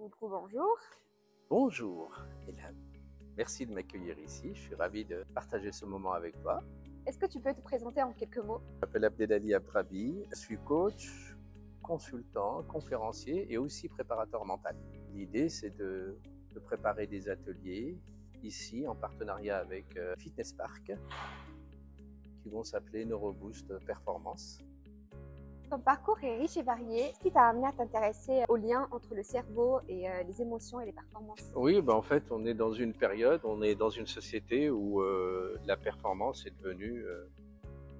Bonjour. Bonjour, Hélène. Merci de m'accueillir ici. Je suis ravi de partager ce moment avec toi. Est-ce que tu peux te présenter en quelques mots? Je m'appelle Abdelali Abdrabi. Je suis coach, consultant, conférencier et aussi préparateur mental. L'idée, c'est de préparer des ateliers ici en partenariat avec Fitness Park qui vont s'appeler Neuroboost Performance. Ton parcours est riche et varié. Ce qui t'a amené à t'intéresser au lien entre le cerveau et les émotions et les performances? Oui, en fait, on est dans une période, on est dans une société où la performance est devenue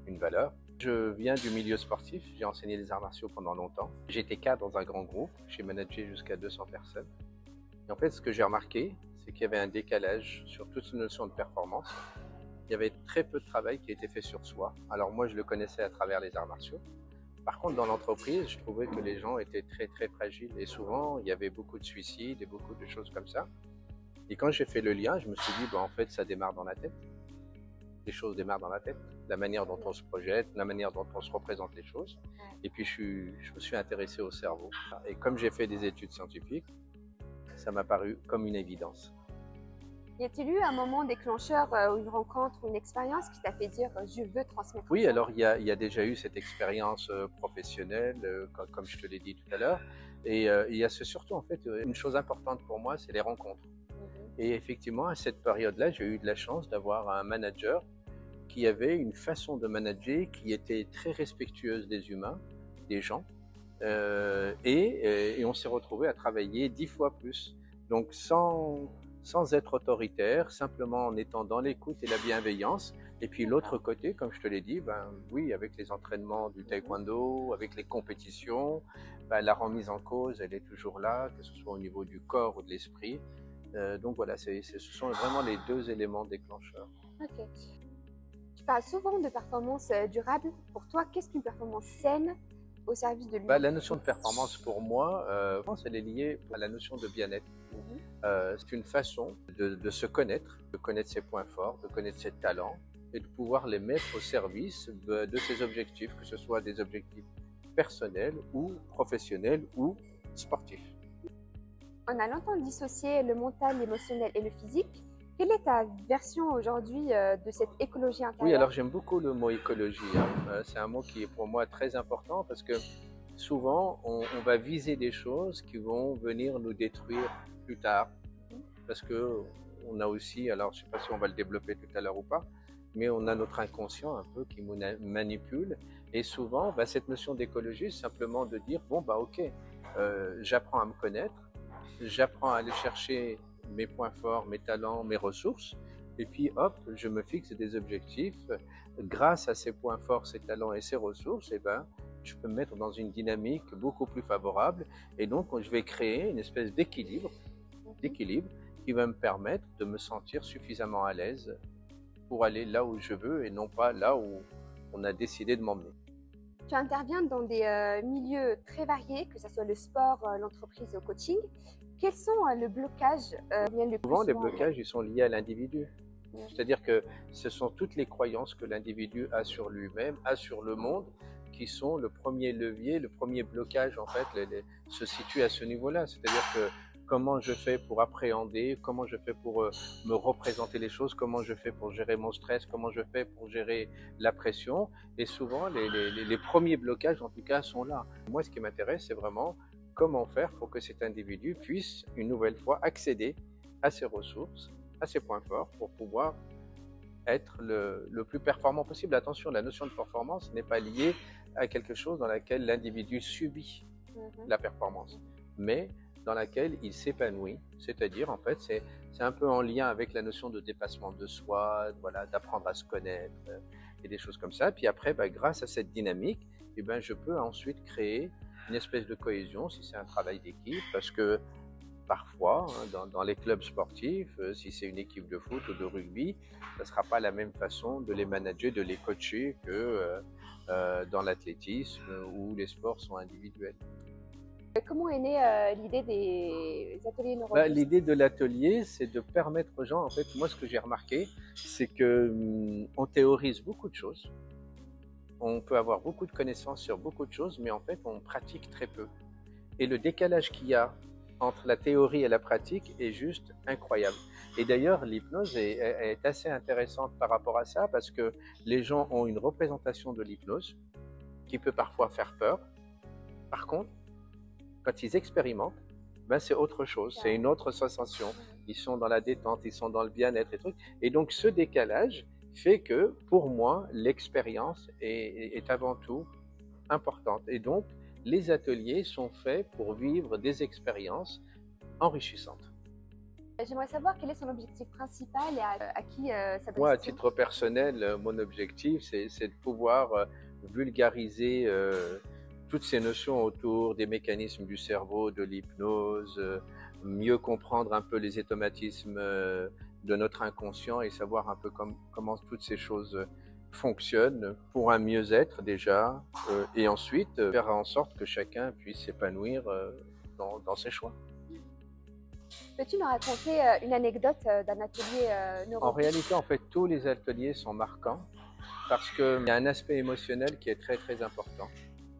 une valeur. Je viens du milieu sportif, j'ai enseigné les arts martiaux pendant longtemps. J'étais cadre dans un grand groupe, j'ai managé jusqu'à 200 personnes. Et en fait, ce que j'ai remarqué, c'est qu'il y avait un décalage sur toute cette notion de performance. Il y avait très peu de travail qui était fait sur soi. Alors moi, je le connaissais à travers les arts martiaux. Par contre, dans l'entreprise, je trouvais que les gens étaient très très fragiles et souvent, il y avait beaucoup de suicides et beaucoup de choses comme ça. Et quand j'ai fait le lien, je me suis dit, en fait, ça démarre dans la tête. Les choses démarrent dans la tête, la manière dont on se projette, la manière dont on se représente les choses. Et puis, je me suis intéressé au cerveau. Et comme j'ai fait des études scientifiques, ça m'a paru comme une évidence. Y a-t-il eu un moment déclencheur ou une rencontre ou une expérience qui t'a fait dire je veux transmettre Oui, ça? alors il y a déjà eu cette expérience professionnelle, comme je te l'ai dit tout à l'heure. Et il y a surtout, en fait, une chose importante pour moi, c'est les rencontres. Et effectivement, à cette période-là, j'ai eu de la chance d'avoir un manager qui avait une façon de manager qui était très respectueuse des humains, des gens. Et on s'est retrouvé à travailler 10 fois plus. Donc sans être autoritaire, simplement en étant dans l'écoute et la bienveillance. Et puis l'autre côté, comme je te l'ai dit, oui, avec les entraînements du taekwondo, avec les compétitions, la remise en cause, elle est toujours là, que ce soit au niveau du corps ou de l'esprit. Donc voilà, ce sont vraiment les deux éléments déclencheurs. Ok. Tu parles souvent de performance durable. Pour toi, qu'est-ce qu'une performance saine au service de l'humain? La notion de performance pour moi, je pense qu'elle est liée à la notion de bien-être. C'est une façon de se connaître, de connaître ses points forts, de connaître ses talents et de pouvoir les mettre au service de ses objectifs, que ce soit des objectifs personnels ou professionnels ou sportifs. On a longtemps dissocié le mental, l'émotionnel et le physique. Quelle est ta version aujourd'hui de cette écologie intérieure? Oui, alors j'aime beaucoup le mot écologie. C'est un mot qui est pour moi très important parce que souvent on va viser des choses qui vont venir nous détruire plus tard. Parce que on a aussi, alors je ne sais pas si on va le développer tout à l'heure ou pas, mais on a notre inconscient un peu qui nous manipule. Et souvent, cette notion d'écologie, c'est simplement de dire, ok, j'apprends à me connaître, j'apprends à aller chercher mes points forts, mes talents, mes ressources, et puis hop, je me fixe des objectifs. Grâce à ces points forts, ces talents et ces ressources, je peux me mettre dans une dynamique beaucoup plus favorable, et donc je vais créer une espèce d'équilibre qui va me permettre de me sentir suffisamment à l'aise pour aller là où je veux et non pas là où on a décidé de m'emmener. Tu interviens dans des milieux très variés, que ce soit le sport, l'entreprise ou le coaching. Quels sont les blocages viennent le plus Souvent, les souvent? blocages, ils sont liés à l'individu. C'est-à-dire que ce sont toutes les croyances que l'individu a sur lui-même, a sur le monde, qui sont le premier levier, le premier blocage, en fait, se situe à ce niveau-là. C'est-à-dire que comment je fais pour appréhender, comment je fais pour me représenter les choses, comment je fais pour gérer mon stress, comment je fais pour gérer la pression. Et souvent, les premiers blocages, en tout cas, sont là. Moi, ce qui m'intéresse, c'est vraiment comment faire pour que cet individu puisse, une nouvelle fois, accéder à ses ressources, à ses points forts, pour pouvoir être le plus performant possible. Attention, la notion de performance n'est pas liée à quelque chose dans laquelle l'individu subit la performance, mais dans laquelle il s'épanouit, c'est-à-dire en fait c'est un peu en lien avec la notion de dépassement de soi, voilà, d'apprendre à se connaître et des choses comme ça. Puis après, grâce à cette dynamique, je peux ensuite créer une espèce de cohésion si c'est un travail d'équipe, parce que parfois, dans les clubs sportifs, si c'est une équipe de foot ou de rugby, ça ne sera pas la même façon de les manager, de les coacher que dans l'athlétisme où les sports sont individuels. Comment est née l'idée des ateliers Neuroboost? L'idée de l'atelier, c'est de permettre aux gens, en fait, moi ce que j'ai remarqué, c'est qu'on théorise beaucoup de choses, on peut avoir beaucoup de connaissances sur beaucoup de choses, mais en fait on pratique très peu. Et le décalage qu'il y a entre la théorie et la pratique est juste incroyable. Et d'ailleurs, l'hypnose est assez intéressante par rapport à ça parce que les gens ont une représentation de l'hypnose qui peut parfois faire peur. Par contre, quand ils expérimentent, ben c'est autre chose, c'est une autre sensation. Ils sont dans la détente, ils sont dans le bien-être et trucs. Et donc ce décalage fait que pour moi, l'expérience est avant tout importante. Et donc les ateliers sont faits pour vivre des expériences enrichissantes. J'aimerais savoir quel est son objectif principal et à qui s'adresse-t-il? Moi, à titre personnel, mon objectif, c'est de pouvoir vulgariser toutes ces notions autour des mécanismes du cerveau, de l'hypnose, mieux comprendre un peu les automatismes de notre inconscient et savoir un peu comment toutes ces choses fonctionnent pour un mieux-être déjà, et ensuite faire en sorte que chacun puisse s'épanouir dans ses choix. Peux-tu nous raconter une anecdote d'un atelier neuro? En réalité, en fait, tous les ateliers sont marquants parce qu'il y a un aspect émotionnel qui est très très important.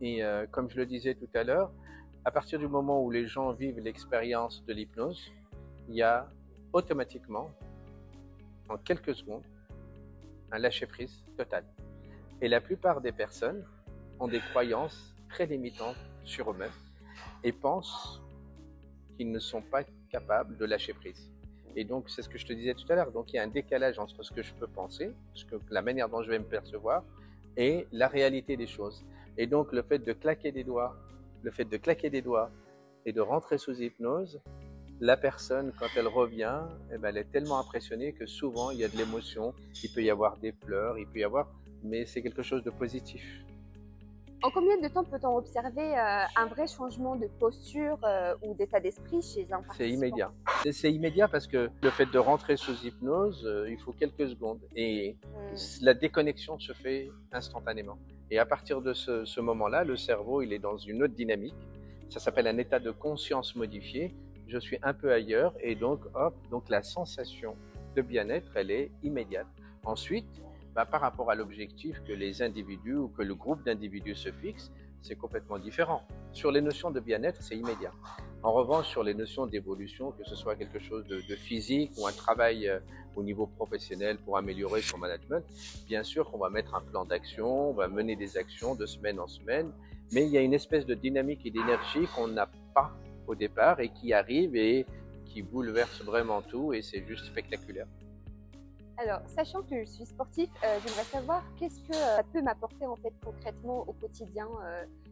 Et comme je le disais tout à l'heure, à partir du moment où les gens vivent l'expérience de l'hypnose, il y a automatiquement, en quelques secondes, un lâcher-prise total. Et la plupart des personnes ont des croyances très limitantes sur eux-mêmes et pensent qu'ils ne sont pas capables de lâcher prise. Et donc, c'est ce que je te disais tout à l'heure. Donc, il y a un décalage entre ce que je peux penser, la manière dont je vais me percevoir, et la réalité des choses. Et donc, le fait de claquer des doigts, et de rentrer sous hypnose, la personne, quand elle revient, eh ben, elle est tellement impressionnée que souvent, il y a de l'émotion, il peut y avoir des pleurs, mais c'est quelque chose de positif. En combien de temps peut-on observer un vrai changement de posture ou d'état d'esprit chez un participant? C'est immédiat. C'est immédiat parce que le fait de rentrer sous hypnose, il faut quelques secondes. Et la déconnexion se fait instantanément. Et à partir de ce moment-là, le cerveau, il est dans une autre dynamique. Ça s'appelle un état de conscience modifié. Je suis un peu ailleurs et donc, hop, donc la sensation de bien-être, elle est immédiate. Ensuite, par rapport à l'objectif que les individus ou que le groupe d'individus se fixe, c'est complètement différent. Sur les notions de bien-être, c'est immédiat. En revanche, sur les notions d'évolution, que ce soit quelque chose de physique ou un travail au niveau professionnel pour améliorer son management, bien sûr qu'on va mettre un plan d'action, on va mener des actions de semaine en semaine, mais il y a une espèce de dynamique et d'énergie qu'on n'a pas au départ et qui arrive et qui bouleverse vraiment tout et c'est juste spectaculaire. Alors, sachant que je suis sportif, j'aimerais savoir qu'est-ce que ça peut m'apporter en fait concrètement au quotidien,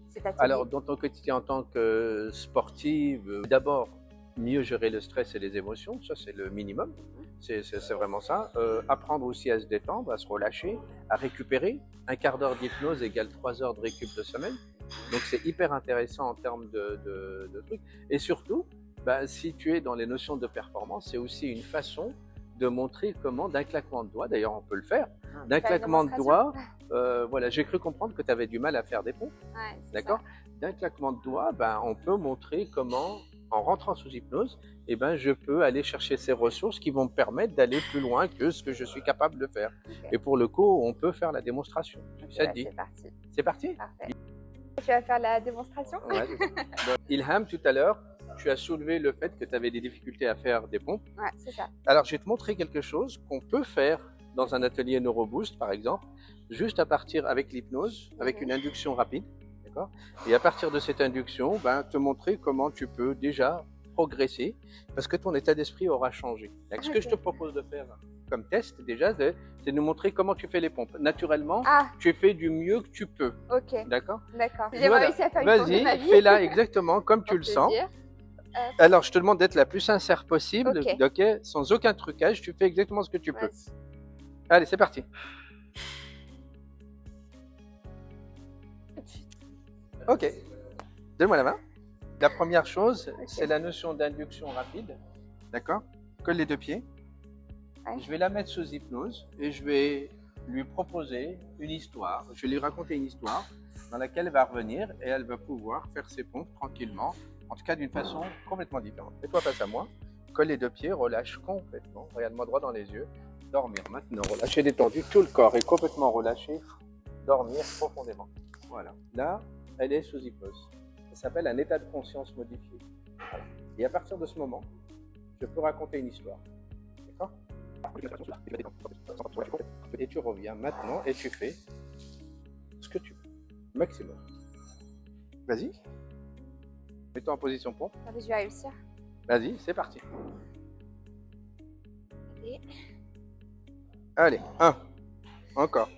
cet atelier? Alors, dans ton quotidien en tant que sportive, d'abord, mieux gérer le stress et les émotions, ça c'est le minimum, c'est vraiment ça. Apprendre aussi à se détendre, à se relâcher, à récupérer. Un quart d'heure d'hypnose égale 3 heures de récup de semaine. Donc c'est hyper intéressant en termes de trucs. Et surtout, si tu es dans les notions de performance, c'est aussi une façon de montrer comment, d'un claquement de doigts, d'ailleurs on peut le faire, d'un claquement de doigts, voilà, j'ai cru comprendre que tu avais du mal à faire des pompes, Ouais, d'accord? D'un claquement de doigts, on peut montrer comment, en rentrant sous hypnose, je peux aller chercher ces ressources qui vont me permettre d'aller plus loin que ce que je suis capable de faire. Okay. Et pour le coup, on peut faire la démonstration. Okay, ça te dit? C'est parti. C'est parti? Parfait. Tu vas faire la démonstration? Ouais. Ilham, tout à l'heure, tu as soulevé le fait que tu avais des difficultés à faire des pompes. Ouais, c'est ça. Alors, je vais te montrer quelque chose qu'on peut faire dans un atelier NeuroBoost, par exemple, juste à partir avec l'hypnose, avec une induction rapide, d'accord? Et à partir de cette induction, te montrer comment tu peux déjà progresser, parce que ton état d'esprit aura changé. Donc, ce que je te propose de faire comme test, déjà, c'est de nous montrer comment tu fais les pompes. Naturellement, tu fais du mieux que tu peux. Ok. D'accord? D'accord. J'ai réussi à faire une pompe de ma vie. Vas-y, fais-la exactement comme tu le sens. Alors, je te demande d'être la plus sincère possible, okay, sans aucun trucage. Tu fais exactement ce que tu peux. Allez, c'est parti. Ok. Donne-moi la main. La première chose, c'est la notion d'induction rapide. D'accord? Colle les deux pieds. Ouais. Je vais la mettre sous hypnose et je vais lui proposer une histoire. Je vais lui raconter une histoire dans laquelle elle va revenir et elle va pouvoir faire ses pompes tranquillement. En tout cas, d'une façon complètement différente. Mets-toi face à moi, colle les deux pieds, relâche complètement, regarde-moi droit dans les yeux, dormir maintenant, relâcher détendu, tout le corps est complètement relâché, dormir profondément. Voilà, là, elle est sous hypnose. Ça s'appelle un état de conscience modifié. Voilà. Et à partir de ce moment, je peux raconter une histoire. D'accord? Et tu reviens maintenant et tu fais ce que tu veux. Maximum. Vas-y. Mets-toi en position pompe. Ah, mais je vais réussir. Vas-y, c'est parti. Et Allez, 1. Encore.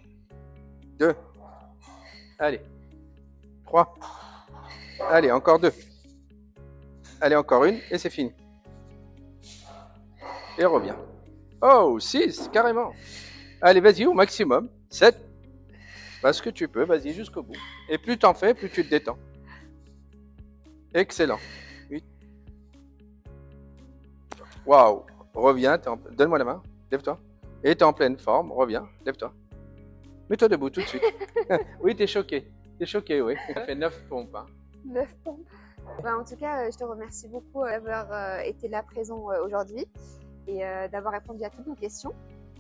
2. Allez. 3. Allez, encore 2. Allez, encore une et c'est fini. Et reviens. Oh, 6, carrément. Allez, vas-y, au maximum. 7. Parce que tu peux, vas-y jusqu'au bout. Et plus t'en fais, plus tu te détends. Excellent. 8. Waouh. Reviens, donne-moi la main. Lève-toi. Et tu es en pleine forme. Reviens, lève-toi. Mets-toi debout tout de suite. Oui, tu es choqué. Tu es choqué, oui. Tu as fait 9 pompes. Hein. 9 pompes. Ben, en tout cas, je te remercie beaucoup d'avoir été là présent aujourd'hui et d'avoir répondu à toutes nos questions.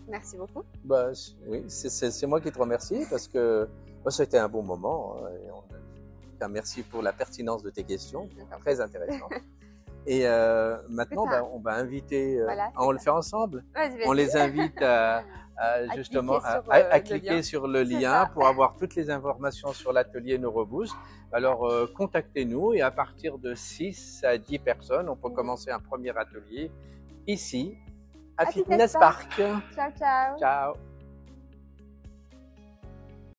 Merci beaucoup. Bah, oui, c'est moi qui te remercie parce que ça a été un bon moment. Et merci pour la pertinence de tes questions, très intéressant. Et maintenant, on va inviter, Voilà, on le fait ensemble. Vas-y. On les invite justement à cliquer sur le lien pour avoir toutes les informations sur l'atelier NeuroBoost. Alors, contactez-nous et à partir de 6 à 10 personnes, on peut commencer un premier atelier ici à Fitness Park. Ciao, ciao. Ciao.